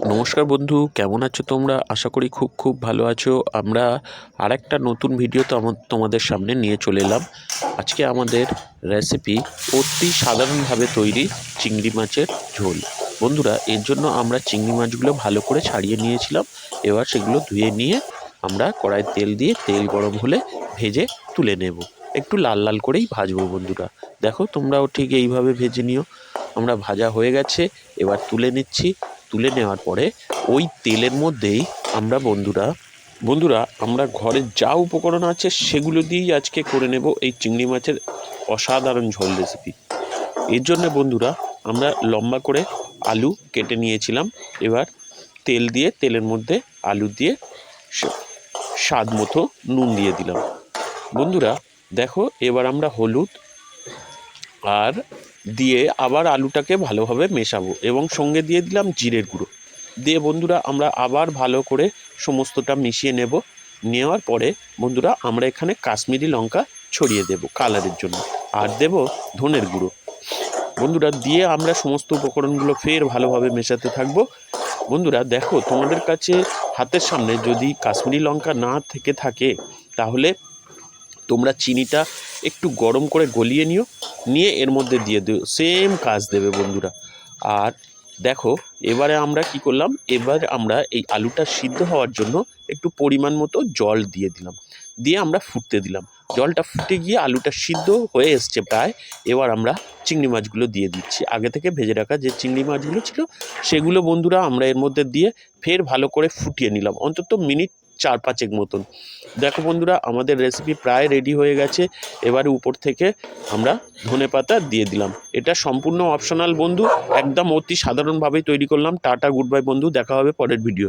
নমস্কার বন্ধু, কেমন আছো তোমরা? আশা করি খুব খুব ভালো আছো। আমরা আরেকটা নতুন ভিডিও তোমাদের সামনে নিয়ে চলে এলাম। আজকে আমাদের রেসিপি অতি সাধারণভাবে তৈরি চিংড়ি মাছের ঝোল। বন্ধুরা, এর জন্য আমরা চিংড়ি মাছগুলো ভালো করে ছাড়িয়ে নিয়েছিলাম। এবার সেগুলো ধুয়ে নিয়ে আমরা কড়াই তেল দিয়ে তেল গরম হলে ভেজে তুলে নেব। একটু লাল লাল করেই ভাজবো বন্ধুরা। দেখো, তোমরাও ঠিক এইভাবে ভেজে নিও। আমরা ভাজা হয়ে গেছে, এবার তুলে নিচ্ছি। তুলে নেওয়ার পরে ওই তেলের মধ্যেই আমরা বন্ধুরা আমরা ঘরে যা উপকরণ আছে সেগুলো দিয়েই আজকে করে নেব এই চিংড়ি মাছের অসাধারণ ঝোল রেসিপি। এর জন্য বন্ধুরা আমরা লম্বা করে আলু কেটে নিয়েছিলাম। এবার তেল দিয়ে তেলের মধ্যে আলু দিয়ে স্বাদ মতো নুন দিয়ে দিলাম। বন্ধুরা দেখো, এবার আমরা হলুদ আর দিয়ে আবার আলুটাকে ভালোভাবে মেশাবো এবং সঙ্গে দিয়ে দিলাম জিরের গুঁড়ো। দিয়ে বন্ধুরা আমরা আবার ভালো করে সমস্তটা মিশিয়ে নেব। নেওয়ার পরে বন্ধুরা আমরা এখানে কাশ্মীরি লঙ্কা ছড়িয়ে দেব কালারের জন্য, আর দেব ধনের গুঁড়ো। বন্ধুরা দিয়ে আমরা সমস্ত উপকরণগুলো ফের ভালোভাবে মেশাতে থাকবো। বন্ধুরা দেখো, তোমাদের কাছে হাতের সামনে যদি কাশ্মীরি লঙ্কা না থেকে থাকে তাহলে তোমরা চিনিটা একটু গরম করে গলিয়ে নিয়ে এর মধ্যে দিয়ে দিও, সেম কাজ দেবে বন্ধুরা। আর দেখো, এবারে আমরা কি করলাম, এবার আমরা এই আলুটা সিদ্ধ হওয়ার জন্য একটু পরিমাণ মতো জল দিয়ে দিলাম। দিয়ে আমরা ফুটতে দিলাম। জলটা ফুটে গিয়ে আলুটা সিদ্ধ হয়ে এসছে প্রায়। এবার আমরা চিংড়ি মাছগুলো দিয়ে দিচ্ছি। আগে থেকে ভেজে রাখা যে চিংড়ি মাছগুলো ছিল সেগুলো বন্ধুরা আমরা এর মধ্যে দিয়ে ফের ভালো করে ফুটিয়ে নিলাম, অন্তত মিনিট 4-5 মতন। দেখো বন্ধুরা, আমাদের রেসিপি প্রায় রেডি হয়ে গেছে। এবারে উপর থেকে আমরা ধনেপাতা দিয়ে দিলাম। এটা সম্পূর্ণ অপশনাল বন্ধু, একদম অতি সাধারণভাবেই তৈরি করলাম। টাটা, গুড বাই বন্ধু, দেখা হবে পরের ভিডিও।